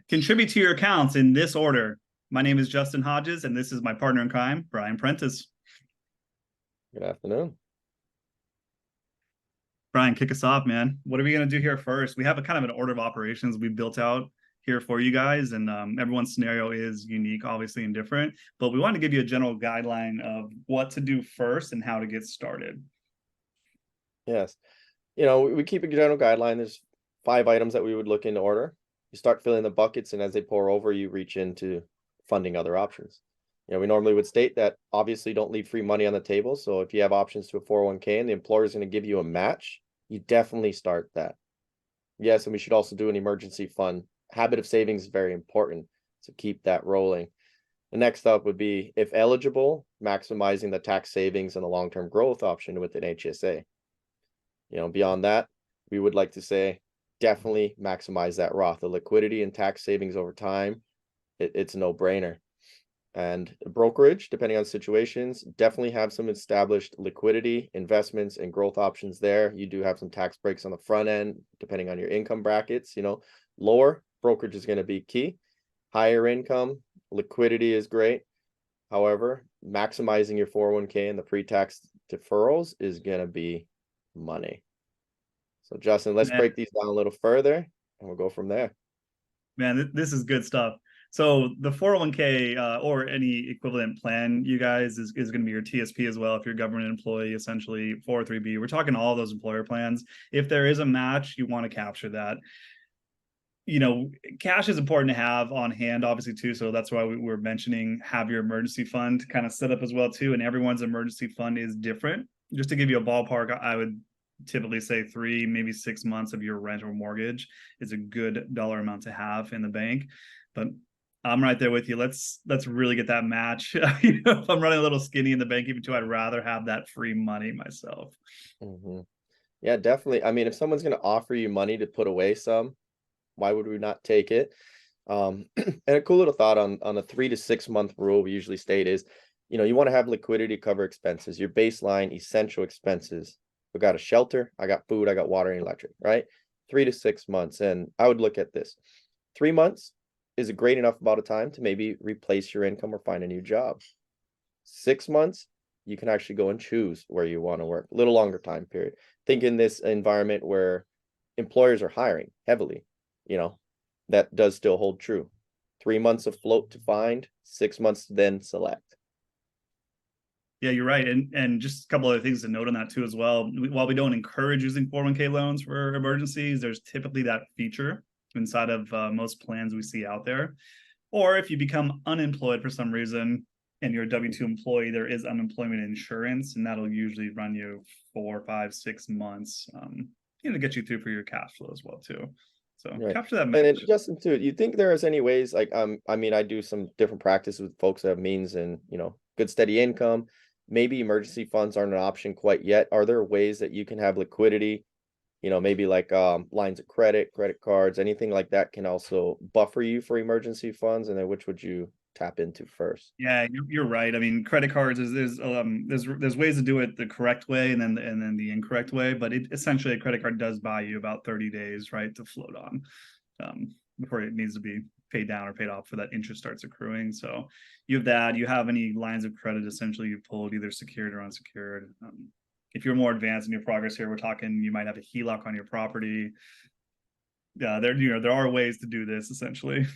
Contribute to your accounts in this order. My name is Justin Hodges, and this is my partner in crime, Brian Prentice. Good afternoon. Brian, kick us off, man. What are we going to do here first? We have a kind of an order of operations we built out here for you guys, and everyone's scenario is unique, obviously, and different. But we want to give you a general guideline of what to do first and how to get started. Yes. We keep a general guideline. There's 5 items that we would look into order. You start filling the buckets, and as they pour over, you reach into funding other options. We normally would state that obviously don't leave free money on the table. So if you have options to a 401k and the employer is going to give you a match, you definitely start that. Yes, and we should also do an emergency fund. Habit of savings is very important, so keep that rolling. The next up would be, if eligible, maximizing the tax savings and the long-term growth option with an HSA. Beyond that, we would like to say definitely maximize that Roth. The liquidity and tax savings over time, it's a no-brainer. And brokerage, depending on situations, definitely have some established liquidity, investments, and growth options there. You do have some tax breaks on the front end, depending on your income brackets. Lower brokerage is going to be key. Higher income, liquidity is great. However, maximizing your 401k and the pre-tax deferrals is going to be money. So Justin, let's break these down a little further and we'll go from there. Man, this is good stuff. So the 401k or any equivalent plan, you guys, is going to be your TSP as well. If you're a government employee, essentially 403b, we're talking all those employer plans. If there is a match, you want to capture that. Cash is important to have on hand, obviously, too. So that's why we were mentioning have your emergency fund kind of set up as well, too. And everyone's emergency fund is different. Just to give you a ballpark, I would typically say 3, maybe 6 months of your rent or mortgage is a good dollar amount to have in the bank. But I'm right there with you. Let's really get that match. If I'm running a little skinny in the bank, even too, I'd rather have that free money myself. Mm-hmm. Yeah, definitely. I mean, if someone's going to offer you money to put away some, why would we not take it? And a cool little thought on a 3 to 6 month rule we usually state is, you want to have liquidity to cover expenses, your baseline essential expenses. I got a shelter, I got food, I got water and electric, right? 3 to 6 months. And I would look at this. 3 months is a great enough amount of time to maybe replace your income or find a new job. 6 months, you can actually go and choose where you want to work. A little longer time period. Think in this environment where employers are hiring heavily, that does still hold true. 3 months of float to find, 6 months to then select. Yeah, you're right. And just a couple other things to note on that too as well. While we don't encourage using 401k loans for emergencies, there's typically that feature inside of most plans we see out there. Or if you become unemployed for some reason and you're a W-2 employee, there is unemployment insurance, and that'll usually run you 4, 5, 6 months, to get you through for your cash flow as well too. So Right. capture that And match. then Justin too, you think there is any ways like I mean, I do some different practices with folks that have means and good steady income. Maybe emergency funds aren't an option quite yet. Are there ways that you can have liquidity? Maybe like lines of credit, credit cards, anything like that can also buffer you for emergency funds. And then which would you tap into first? Yeah, you're right. I mean, credit cards there's ways to do it the correct way and then the incorrect way, but essentially a credit card does buy you about 30 days, right, to float on before it needs to be paid down or paid off for that interest starts accruing. So you have that. You have any lines of credit essentially you've pulled, either secured or unsecured. If you're more advanced in your progress here, we're talking you might have a HELOC on your property. Yeah, there are ways to do this essentially.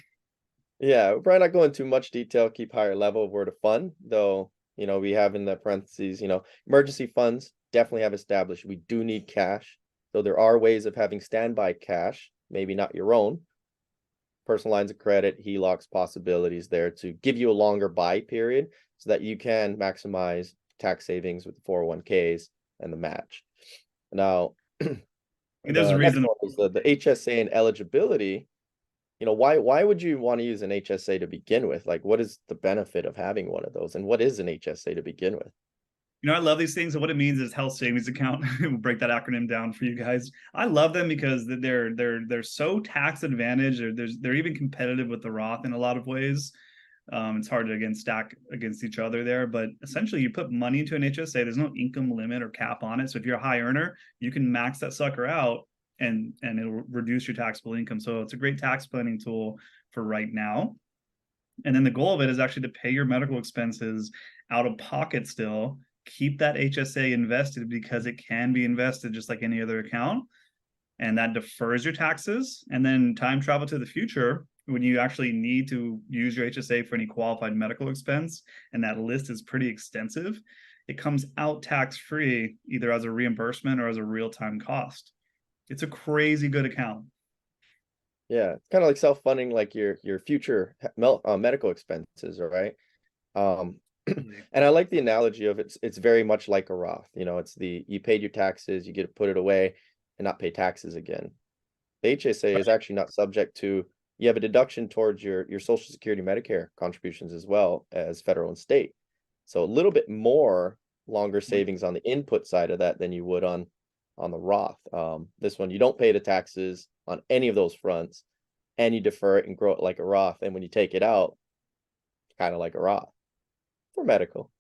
Yeah, we're probably not going too much detail, keep higher level of where to fund, though, we have in the parentheses, emergency funds definitely have established we do need cash. So there are ways of having standby cash, maybe not your own. Personal lines of credit, HELOCs possibilities there to give you a longer buy period so that you can maximize tax savings with the 401ks and the match. Now, There's a the next reason. one is the HSA and eligibility. Why would you want to use an HSA to begin with? Like, what is the benefit of having one of those? And what is an HSA to begin with? I love these things. And what it means is health savings account. We'll break that acronym down for you guys. I love them because they're so tax advantage. They're even competitive with the Roth in a lot of ways. It's hard to again stack against each other there, but essentially you put money into an HSA. There's no income limit or cap on it. So if you're a high earner, you can max that sucker out and it'll reduce your taxable income. So it's a great tax planning tool for right now. And then the goal of it is actually to pay your medical expenses out of pocket still. Keep that HSA invested because it can be invested just like any other account. And that defers your taxes. And then time travel to the future, when you actually need to use your HSA for any qualified medical expense, and that list is pretty extensive, it comes out tax-free, either as a reimbursement or as a real-time cost. It's a crazy good account. Yeah, it's kind of like self-funding, like your future medical expenses, right? Um, and I like the analogy of it's very much like a Roth. You know, it's you paid your taxes, you get to put it away and not pay taxes again. The HSA is actually not subject to, you have a deduction towards your Social Security, Medicare contributions as well as federal and state. So a little bit more longer savings on the input side of that than you would on the Roth. This one, you don't pay the taxes on any of those fronts, and you defer it and grow it like a Roth. And when you take it out, kind of like a Roth for medical.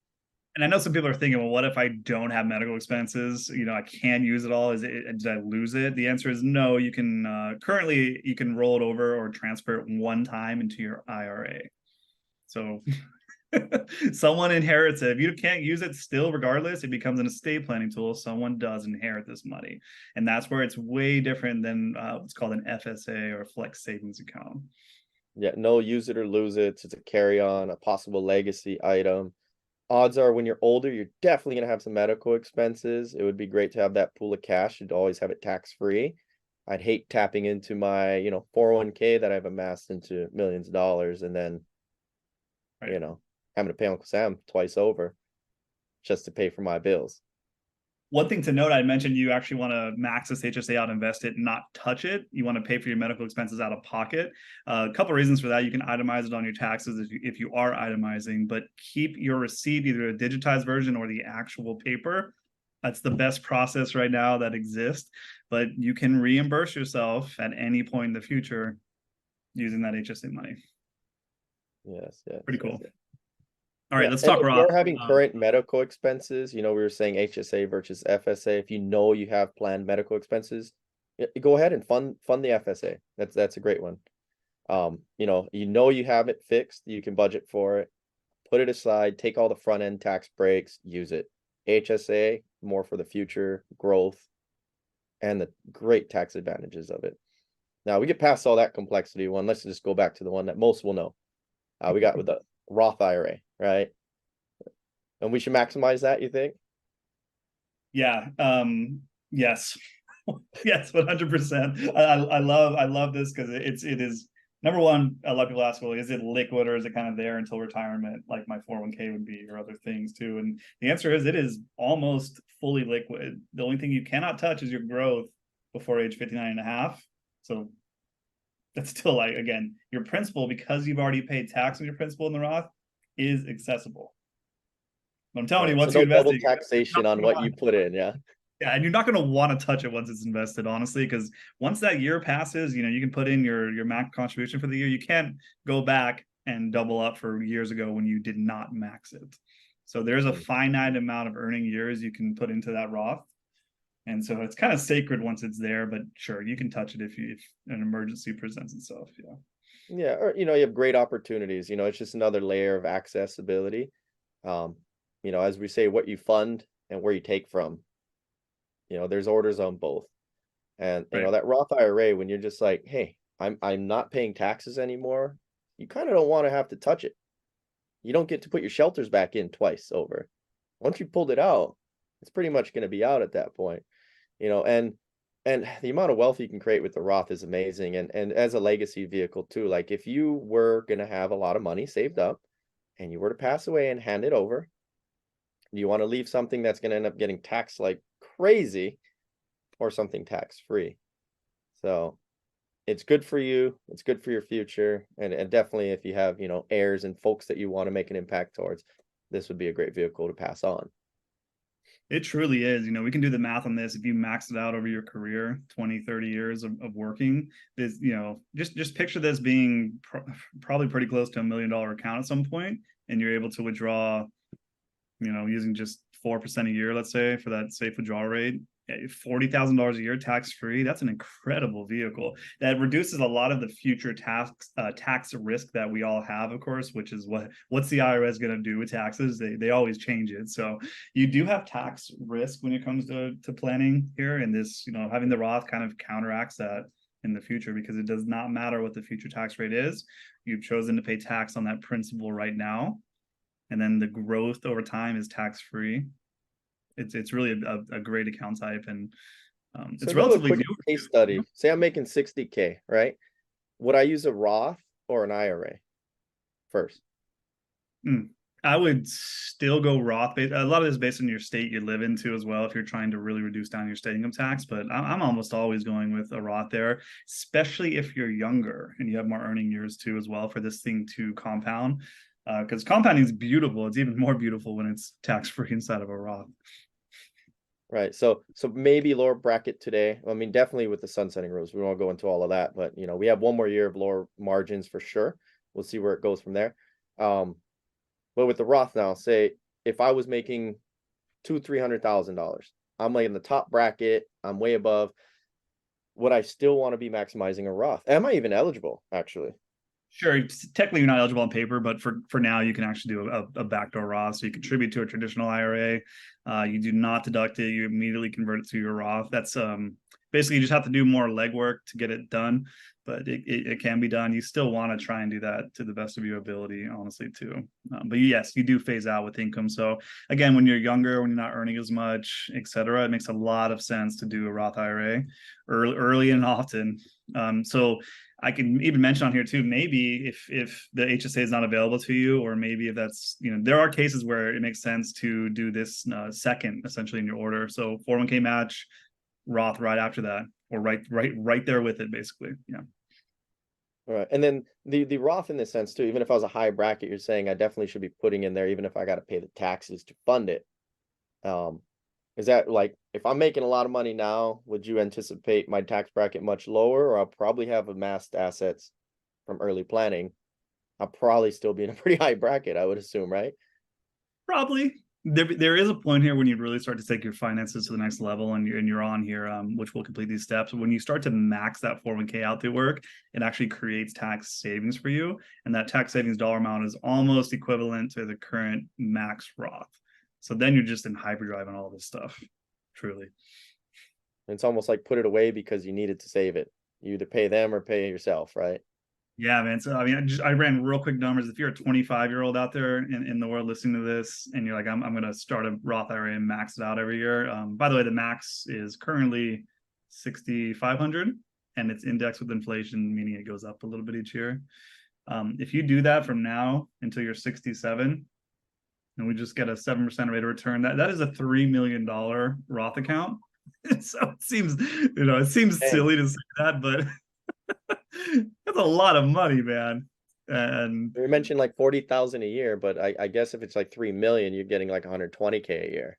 And I know some people are thinking, well, what if I don't have medical expenses? You know, I can use it all. Did I lose it? The answer is no. You can currently you can roll it over or transfer it one time into your IRA. So someone inherits it. If you can't use it still, regardless, it becomes an estate planning tool. Someone does inherit this money. And that's where it's way different than what's called an FSA or flex savings account. Yeah, no, use it or lose it. It's a carry on, a possible legacy item. Odds are when you're older, you're definitely going to have some medical expenses. It would be great to have that pool of cash. You'd always have it tax free. I'd hate tapping into my, 401k that I've amassed into millions of dollars and then, Right. having to pay Uncle Sam twice over just to pay for my bills. One thing to note, I mentioned you actually want to max this HSA out, invest it, not touch it. You want to pay for your medical expenses out of pocket. A couple of reasons for that. You can itemize it on your taxes if you are itemizing, but keep your receipt, either a digitized version or the actual paper. That's the best process right now that exists, but you can reimburse yourself at any point in the future using that HSA money. Yes. Pretty cool. Yes. All right, let's And talk if Roth. you're having current medical expenses, we were saying HSA versus FSA. If you have planned medical expenses, go ahead and fund the FSA. That's a great one. You have it fixed, you can budget for it, put it aside, take all the front end tax breaks, use it. HSA, more for the future growth and the great tax advantages of it. Now we get past all that complexity one. Let's just go back to the one that most will know. We got with the Roth IRA, right? And we should maximize that, you think? Yeah. Yes. Yes, 100%. I love this because it is number one. A lot of people ask, well, is it liquid or is it kind of there until retirement, like my 401k would be, or other things too? And the answer is it is almost fully liquid. The only thing you cannot touch is your growth before age 59 and a half. So that's still, like, again, your principal, because you've already paid tax on your principal in the Roth, is accessible. But I'm telling you, once So you no invest double it, taxation on what you put in, yeah. yeah, and you're not going to want to touch it once it's invested, honestly, because once that year passes, you can put in your max contribution for the year. You can't go back and double up for years ago when you did not max it. So there's a finite amount of earning years you can put into that Roth. And so it's kind of sacred once it's there, but sure, you can touch it if an emergency presents itself. Yeah. Yeah, or you have great opportunities. It's just another layer of accessibility. As we say, what you fund and where you take from. There's orders on both. And Right. that Roth IRA, when you're just like, hey, I'm not paying taxes anymore, you kind of don't want to have to touch it. You don't get to put your shelters back in twice over. Once you pulled it out, it's pretty much going to be out at that point. And the amount of wealth you can create with the Roth is amazing. And as a legacy vehicle too, like if you were going to have a lot of money saved up and you were to pass away and hand it over, you want to leave something that's going to end up getting taxed like crazy or something tax free. So it's good for you. It's good for your future. And definitely if you have, heirs and folks that you want to make an impact towards, this would be a great vehicle to pass on. It truly is. We can do the math on this. If you max it out over your career, 20, 30 years of working, this, just picture this being probably pretty close to $1 million account at some point, and you're able to withdraw, using just 4% a year, let's say, for that safe withdrawal rate. $40,000 a year tax free. That's an incredible vehicle that reduces a lot of the future tax risk that we all have, of course, which is what's the IRS going to do with taxes? They always change it. So you do have tax risk when it comes to planning here, and this, having the Roth kind of counteracts that in the future, because it does not matter what the future tax rate is. You've chosen to pay tax on that principal right now, and then the growth over time is tax free. It's really a great account type, and So it's to do a relatively quick new. case study, say I'm making 60K, right? Would I use a Roth or an IRA first? I would still go Roth. A lot of this is based on your state you live into as well, if you're trying to really reduce down your state income tax. But I'm almost always going with a Roth there, especially if you're younger and you have more earning years too as well, for this thing to compound. Because compounding is beautiful. It's even more beautiful when it's tax-free inside of a Roth. Right. So maybe lower bracket today. I mean, definitely with the sunsetting rules. We won't go into all of that, but we have one more year of lower margins for sure. We'll see where it goes from there. But with the Roth now, say if I was making $200,000-$300,000, I'm like in the top bracket, I'm way above. Would I still want to be maximizing a Roth? Am I even eligible, actually? Sure, technically you're not eligible on paper, but for now you can actually do a backdoor Roth. So you contribute to a traditional IRA. You do not deduct it. You immediately convert it to your Roth. That's basically, you just have to do more legwork to get it done, but it can be done. You still want to try and do that to the best of your ability, honestly, too. But yes, you do phase out with income. So again, when you're younger, when you're not earning as much, etc., it makes a lot of sense to do a Roth IRA early and often. So I can even mention on here too, maybe if the HSA is not available to you, or maybe if that's, there are cases where it makes sense to do this second, essentially, in your order. So 401k match, Roth right after that, or right there with it, basically. Yeah. All right. And then the Roth in this sense too, even if I was a high bracket, you're saying I definitely should be putting in there, even if I got to pay the taxes to fund it. Is that like, if I'm making a lot of money now, would you anticipate my tax bracket much lower, or I'll probably have amassed assets from early planning? I'll probably still be in a pretty high bracket, I would assume, right? Probably. There is a point here when you really start to take your finances to the next level, and you're on here, which will complete these steps. When you start to max that 401k out through work, it actually creates tax savings for you, and that tax savings dollar amount is almost equivalent to the current max Roth. So then you're just in hyperdrive on all this stuff, truly. It's almost like put it away because you needed to save it. You either pay them or pay yourself, right? Yeah, man. So I mean, I ran real quick numbers. If you're a 25-year-old out there in the world listening to this, and you're like, I'm going to start a Roth IRA and max it out every year. By the way, the max is currently 6,500, and it's indexed with inflation, meaning it goes up a little bit each year. If you do that from now until you're 67, and we just get a 7% rate of return, that is a $3 million Roth account. So it seems Dang. silly to say that, but that's a lot of money, man. And We mentioned like 40,000 a year, but I guess if it's like 3 million, you're getting like 120K a year.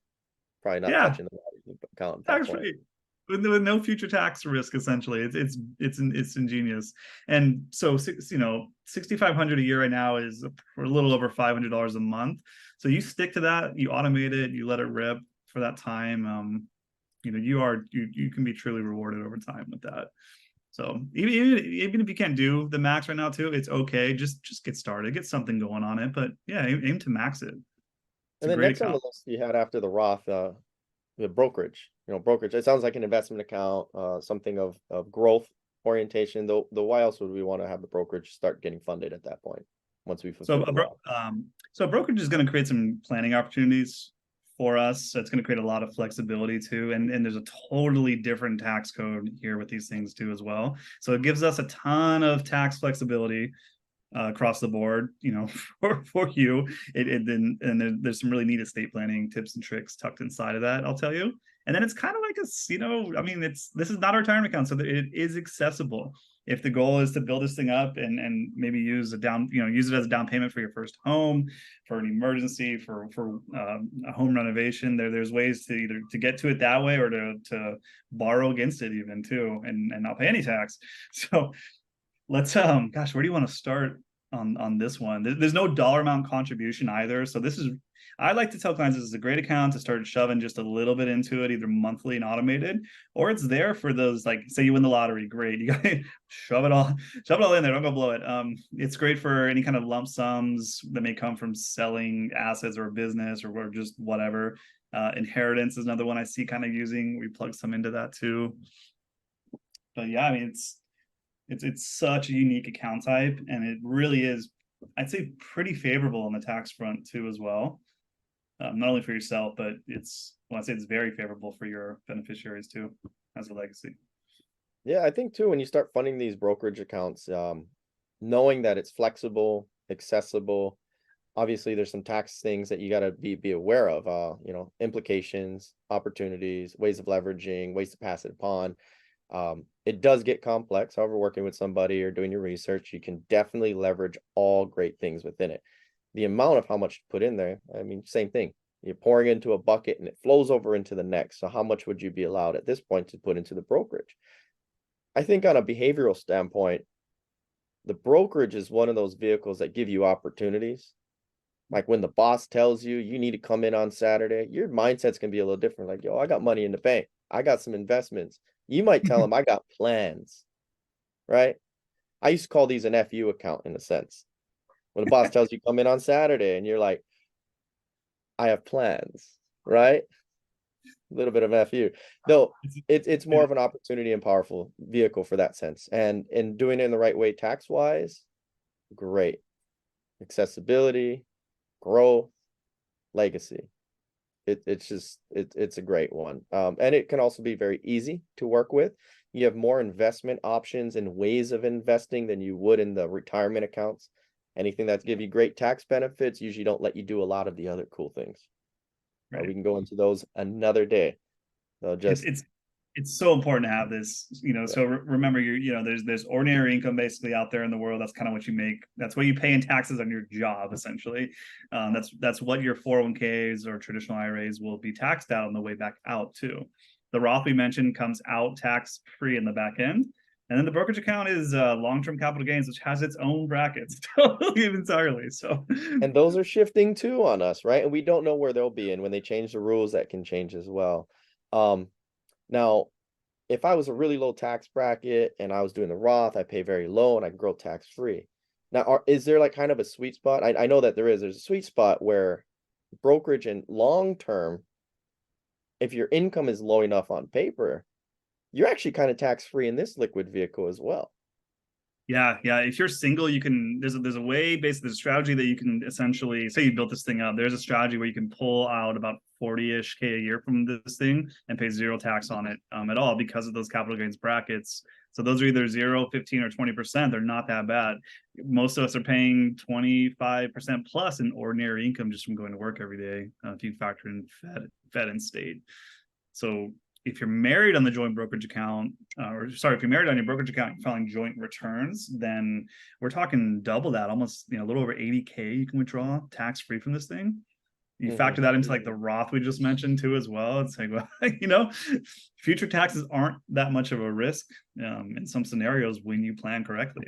Probably not yeah, touching the account at that point. actually, with no future tax risk, essentially, it's ingenious. And so 6,500 a year right now is a little over $500 a month. So you stick to that, you automate it, you let it rip for that time. You can be truly rewarded over time with that. So even if you can't do the max right now too, it's okay. Just get started, get something going on it. But yeah, aim to max it. It's And a then great next on the account. list you had after the Roth, the brokerage. Brokerage. It sounds like an investment account, something of growth orientation. Though, why else would we want to have the brokerage start getting funded at that point once we fulfill the Roth? So brokerage is going to create some planning opportunities for us. So it's going to create a lot of flexibility too. And there's a totally different tax code here with these things too as well. So it gives us a ton of tax flexibility across the board, for you. There's some really neat estate planning tips and tricks tucked inside of that, I'll tell you. And then it's kind of like this is not a retirement account, so that it is accessible. If the goal is to build this thing up and maybe use it as a down payment for your first home, for an emergency, for a home renovation, there's ways to either to get to it that way, or to borrow against it even too, and not pay any tax. So let's where do you want to start? on this one. There's no dollar amount contribution either. So this is, I like to tell clients this is a great account to start shoving just a little bit into it, either monthly and automated, or it's there for those, like, say you win the lottery, great. You got to shove it all in there. Don't go blow it. It's great for any kind of lump sums that may come from selling assets or a business or just whatever. Inheritance is another one I see kind of using. We plug some into that too. But yeah, I mean, it's such a unique account type, and it really is, I'd say, pretty favorable on the tax front too as well. Not only for yourself, but I'd say it's very favorable for your beneficiaries too as a legacy. Yeah, I think too, when you start funding these brokerage accounts, knowing that it's flexible, accessible, obviously there's some tax things that you got to be aware of, implications, opportunities, ways of leveraging, ways to pass it upon. It does get complex. However, working with somebody or doing your research, you can definitely leverage all great things within it. The amount of how much you put in there, I mean, same thing. You're pouring into a bucket and it flows over into the next. So how much would you be allowed at this point to put into the brokerage? I think on a behavioral standpoint, the brokerage is one of those vehicles that give you opportunities. Like when the boss tells you you need to come in on Saturday, your mindset's gonna be a little different. Like, yo, I got money in the bank. I got some investments. You might tell them I got plans, right? I used to call these an FU account in a sense. When the boss tells you come in on Saturday and you're like, I have plans, right? A little bit of FU. Though it's more of an opportunity and powerful vehicle for that sense. And in doing it in the right way, tax wise, great. Accessibility, growth, legacy. It's a great one. And it can also be very easy to work with. You have more investment options and ways of investing than you would in the retirement accounts. Anything that give you great tax benefits usually don't let you do a lot of the other cool things. Right. We can go into those another day. So just It's so important to have this, so remember, there's ordinary income basically out there in the world. That's kind of what you make. That's what you pay in taxes on your job, essentially. That's what your 401ks or traditional IRAs will be taxed out on the way back out too. The Roth we mentioned comes out tax free in the back end. And then the brokerage account is long-term capital gains, which has its own brackets totally entirely. So, and those are shifting too on us, right? And we don't know where they'll be. And when they change the rules, that can change as well. Now, if I was a really low tax bracket and I was doing the Roth, I pay very low and I can grow tax free. Now, is there like kind of a sweet spot? I know that there's a sweet spot where brokerage and long term, if your income is low enough on paper, you're actually kind of tax free in this liquid vehicle as well. Yeah. If you're single, you can. There's a way, basically, there's a strategy that you can essentially say you built this thing up. There's a strategy where you can pull out about 40-ish K a year from this thing and pay zero tax on it at all because of those capital gains brackets. So those are either 0, 15, or 20%. They're not that bad. Most of us are paying 25% plus in ordinary income just from going to work every day. If you factor in Fed and state. So if you're married on the joint brokerage account, if you're married on your brokerage account, filing joint returns, then we're talking double that, almost, a little over 80K you can withdraw tax free from this thing. You factor that into like the Roth we just mentioned too as well. It's like, well, future taxes aren't that much of a risk in some scenarios when you plan correctly.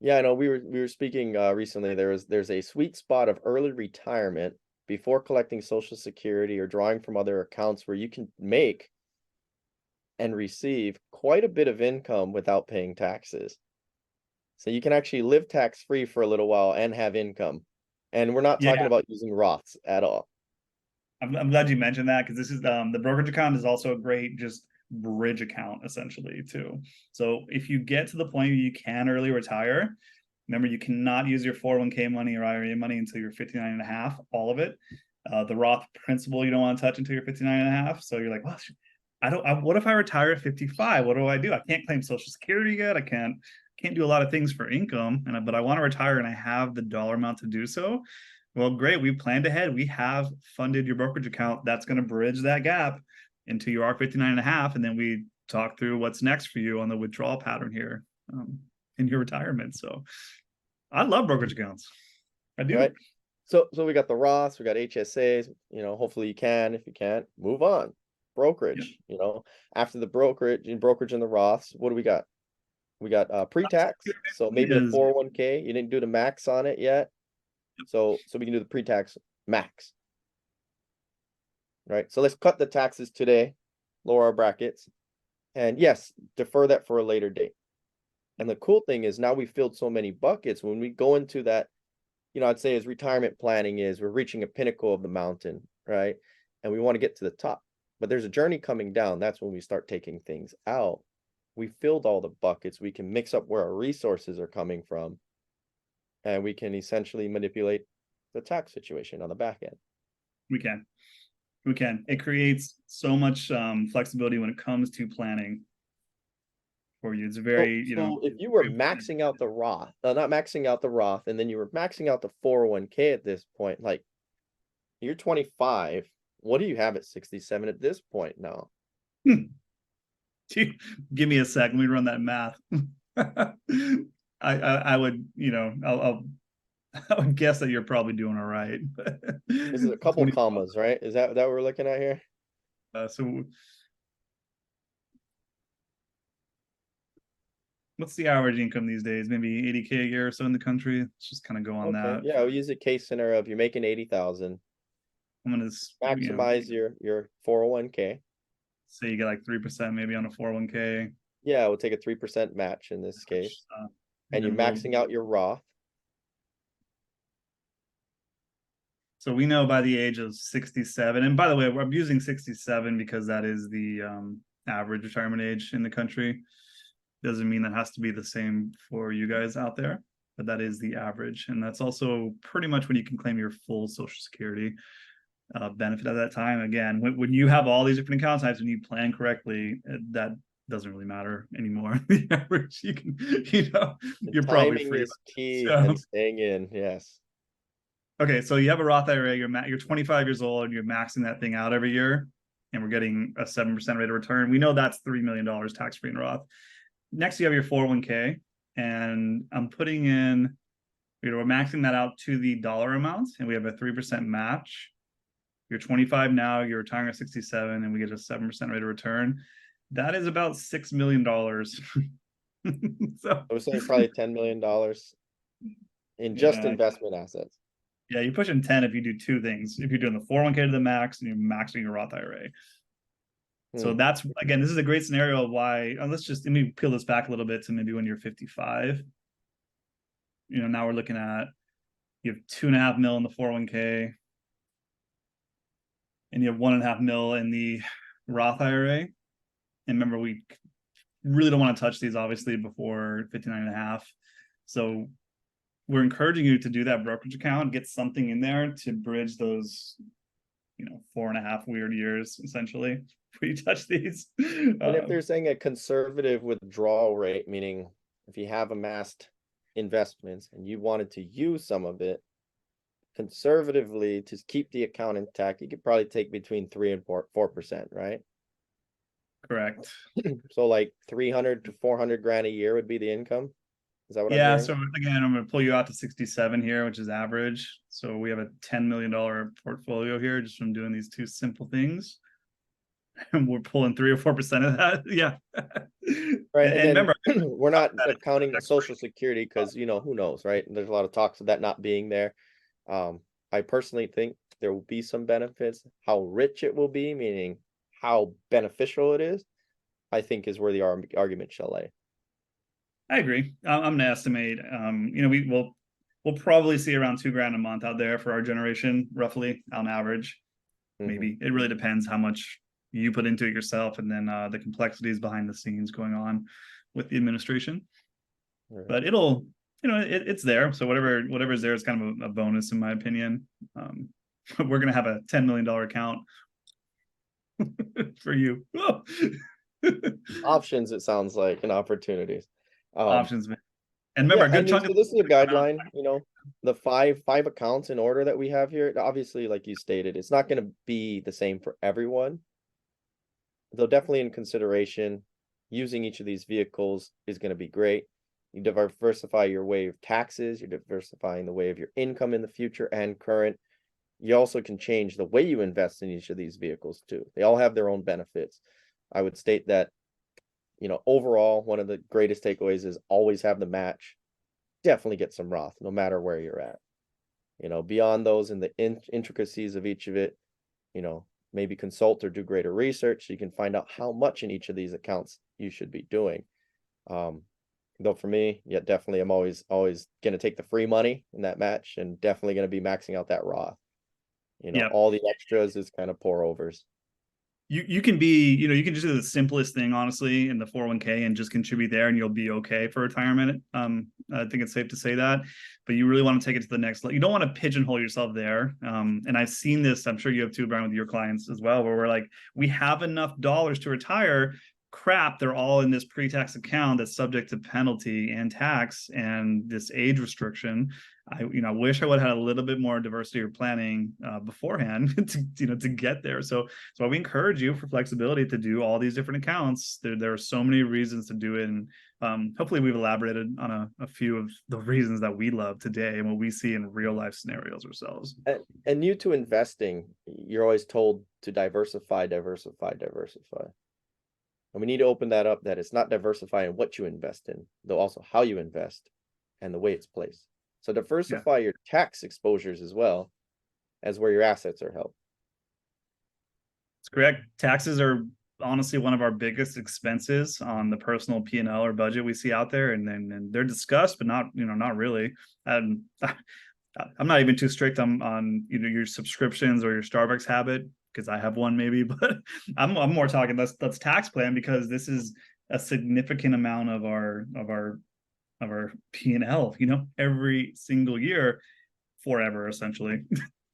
Yeah, I know we were speaking recently. There's a sweet spot of early retirement before collecting Social Security or drawing from other accounts where you can make and receive quite a bit of income without paying taxes. So you can actually live tax free for a little while and have income. And we're not talking about using Roths at all. I'm glad you mentioned that, because this is the brokerage account is also a great just bridge account essentially too. So if you get to the point where you can early retire, remember, you cannot use your 401k money or IRA money until you're 59 and a half, all of it. The Roth principal you don't want to touch until you're 59 and a half. So you're like, well, what if I retire at 55? What do? I can't claim Social Security yet. I can't do a lot of things for income, but I want to retire and I have the dollar amount to do so. Well, great. We planned ahead. We have funded your brokerage account. That's going to bridge that gap until you are 59 and a half. And then we talk through what's next for you on the withdrawal pattern here in your retirement. So I love brokerage accounts. I do. Right. So we got the Roths, we got HSAs, hopefully you can. If you can't, move on. Brokerage, after the brokerage and the Roths, what do we got? We got pre-tax, so maybe the Is 401k, you didn't do the max on it yet. So we can do the pre-tax max. Right? So let's cut the taxes today, lower our brackets. And yes, defer that for a later date. And the cool thing is now we filled so many buckets when we go into that, I'd say as retirement planning is, we're reaching a pinnacle of the mountain, right? And we want to get to the top. But there's a journey coming down. That's when we start taking things out. We filled all the buckets. We can mix up where our resources are coming from. And we can essentially manipulate the tax situation on the back end. we can. It creates so much flexibility when it comes to planning for you. It's very, So if you were maxing out the Roth, not maxing out the Roth, and then you were maxing out the 401k at this point, like you're 25, what do you have at 67 at this point now? Give me a sec. Let me run that math. I would, I would guess that you're probably doing all right. This is a couple commas, right? Is that what we're looking at here? So what's the average income these days? Maybe 80K a year or so in the country. Let's just kind of go on that. Yeah, we use a case scenario of you're making 80,000. I'm gonna maximize your 401k. Say you get like 3% maybe on a 401k. Yeah, we'll take a 3% match in this case. And you're maxing out your Roth. So we know by the age of 67, and by the way, I'm using 67 because that is the average retirement age in the country. Doesn't mean that has to be the same for you guys out there, but that is the average. And that's also pretty much when you can claim your full Social Security benefit at that time. Again, when you have all these different account types and you plan correctly, that doesn't really matter anymore. The average, you can, you're probably free. Is key and staying in, yes. Okay, so you have a Roth IRA, you're 25 years old, and you're maxing that thing out every year, and we're getting a 7% rate of return. We know that's $3 million tax-free in Roth. Next, you have your 401k, and I'm putting in, we're maxing that out to the dollar amount, and we have a 3% match. You're 25 now, you're retiring at 67, and we get a 7% rate of return. That is about $6 million. So I was saying probably $10 million in just investment assets. Yeah, you're pushing 10 if you do two things. If you're doing the 401k to the max and you're maxing your Roth IRA. So that's, again, this is a great scenario of why, let me peel this back a little bit to maybe when you're 55. Now we're looking at, you have 2.5 mil in the 401k and you have 1.5 mil in the Roth IRA. And remember, we really don't want to touch these obviously before 59.5. So we're encouraging you to do that brokerage account, get something in there to bridge those, 4.5 weird years essentially before you touch these. And if they're saying a conservative withdrawal rate, meaning if you have amassed investments and you wanted to use some of it conservatively to keep the account intact, you could probably take between 3 and 4%, right? Correct. So like 300 to 400 grand a year would be the income. Is that what I'm hearing? So again, I'm going to pull you out to 67 here, which is average. So we have a $10 million portfolio here just from doing these two simple things. And we're pulling 3 or 4% of that. Yeah. Right. And remember, we're not accounting Social Security because, who knows, right? And there's a lot of talks of that not being there. I personally think there will be some benefits. How rich it will be, meaning how beneficial it is, I think is where the argument shall lay. I agree. I'm going to estimate, we'll probably see around $2,000 a month out there for our generation, roughly on average. Maybe it really depends how much you put into it yourself, and then the complexities behind the scenes going on with the administration. Right. But it'll, it's there. So whatever's there is kind of a bonus in my opinion. We're going to have a $10 million account for you. Options, it sounds like, and opportunities. Options, man. And remember, a good chunk so this is a guideline, the five accounts in order that we have here. Obviously, like you stated, it's not going to be the same for everyone. Though definitely in consideration, using each of these vehicles is going to be great. You diversify your way of taxes, you're diversifying the way of your income in the future and current. You also can change the way you invest in each of these vehicles too. They all have their own benefits. I would state that, overall, one of the greatest takeaways is always have the match. Definitely get some Roth, no matter where you're at. Beyond those and the intricacies of each of it, maybe consult or do greater research so you can find out how much in each of these accounts you should be doing. Though for me, yeah, definitely I'm always going to take the free money in that match, and definitely going to be maxing out that Roth. Yeah. All the extras is kind of pour overs. You can be, you can just do the simplest thing, honestly, in the 401k and just contribute there and you'll be okay for retirement. I think it's safe to say that, but you really want to take it to the next level. You don't want to pigeonhole yourself there. And I've seen this, I'm sure you have too, Brian, with your clients as well, where we're like, we have enough dollars to retire. Crap, they're all in this pre-tax account that's subject to penalty and tax and this age restriction. I wish I would have had a little bit more diversity or planning beforehand to get there. So we encourage you for flexibility to do all these different accounts. There are so many reasons to do it, and hopefully we've elaborated on a few of the reasons that we love today and what we see in real life scenarios ourselves. And new to investing, you're always told to diversify. And we need to open that up, that it's not diversifying what you invest in, though also how you invest and the way it's placed. So diversify your tax exposures as well as where your assets are held. That's correct. Taxes are honestly one of our biggest expenses on the personal P&L or budget we see out there, and they're discussed, but not really. I'm not even too strict on your subscriptions or your Starbucks habit, because I have one maybe, but I'm more talking let's tax plan, because this is a significant amount of our P&L, every single year, forever, essentially,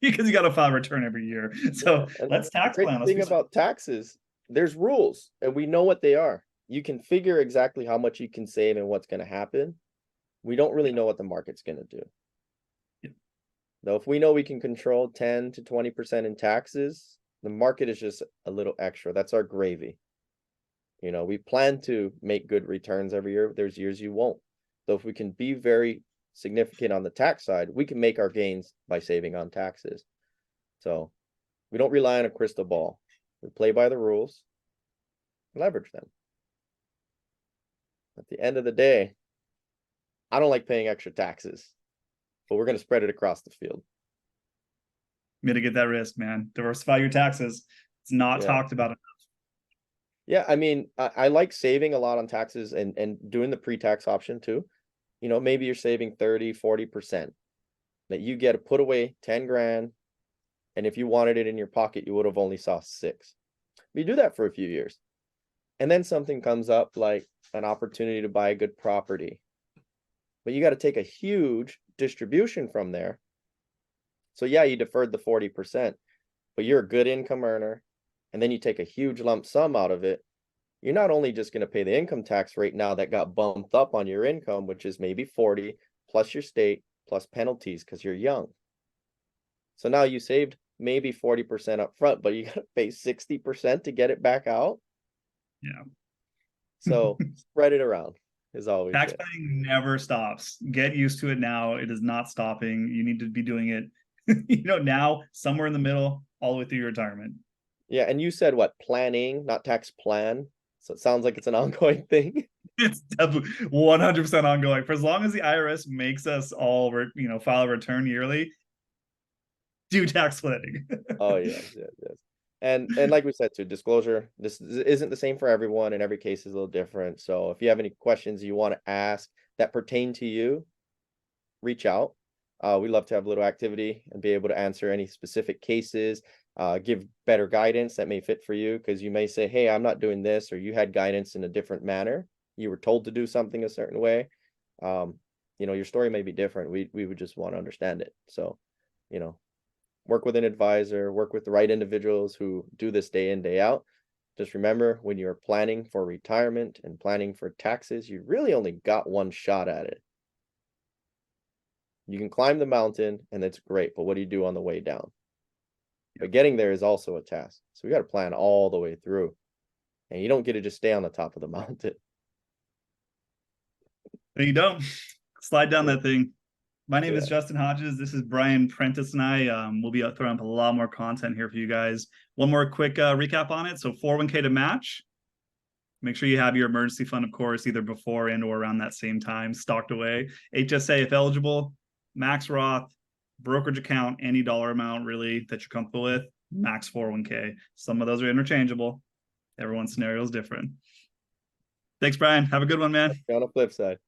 because you got to file a return every year. So let's tax plan. The thing about taxes, there's rules and we know what they are. You can figure exactly how much you can save and what's going to happen. We don't really know what the market's going to do. Yeah. Though if we know we can control 10 to 20% in taxes, the market is just a little extra. That's our gravy. We plan to make good returns every year. There's years you won't. Though if we can be very significant on the tax side, we can make our gains by saving on taxes. So we don't rely on a crystal ball. We play by the rules, leverage them. At the end of the day, I don't like paying extra taxes, but we're going to spread it across the field. Mitigate that risk, man. Diversify your taxes. It's not talked about enough. Yeah, I mean, I like saving a lot on taxes and doing the pre-tax option too. Maybe you're saving 30, 40%. That you get to put away 10 grand. And if you wanted it in your pocket, you would have only saw 6. But you do that for a few years. And then something comes up like an opportunity to buy a good property. But you got to take a huge distribution from there. So yeah, you deferred the 40%, but you're a good income earner. And then you take a huge lump sum out of it. You're not only just going to pay the income tax rate now that got bumped up on your income, which is maybe 40 plus your state plus penalties because you're young. So now you saved maybe 40% up front, but you got to pay 60% to get it back out. Yeah. So spread it around is always tax planning never stops. Get used to it now. It is not stopping. You need to be doing it, now, somewhere in the middle, all the way through your retirement. Yeah, and you said what? Planning, not tax plan. So it sounds like it's an ongoing thing. It's definitely 100% ongoing. For as long as the IRS makes us all, file a return yearly, do tax planning. Oh, yes. And like we said too, disclosure, this isn't the same for everyone, and every case is a little different. So if you have any questions you want to ask that pertain to you, reach out. We love to have a little activity and be able to answer any specific cases, give better guidance that may fit for you, because you may say, hey, I'm not doing this, or you had guidance in a different manner. You were told to do something a certain way. Your story may be different. We would just want to understand it. So, work with an advisor, work with the right individuals who do this day in, day out. Just remember, when you're planning for retirement and planning for taxes, you really only got one shot at it. You can climb the mountain and that's great, but what do you do on the way down? But getting there is also a task. So we got to plan all the way through. And you don't get to just stay on the top of the mountain. You don't. Slide down that thing. My name is Justin Hodges. This is Brian Prentice and I. We'll be throwing up a lot more content here for you guys. One more quick recap on it. So 401k to match, Make sure you have your emergency fund, of course, either before and or around that same time, stocked away. HSA, if eligible, max Roth, brokerage account, any dollar amount really that you're comfortable with, max 401k. Some of those are interchangeable. Everyone's scenario is different. Thanks, Brian. Have a good one, man. On the flip side.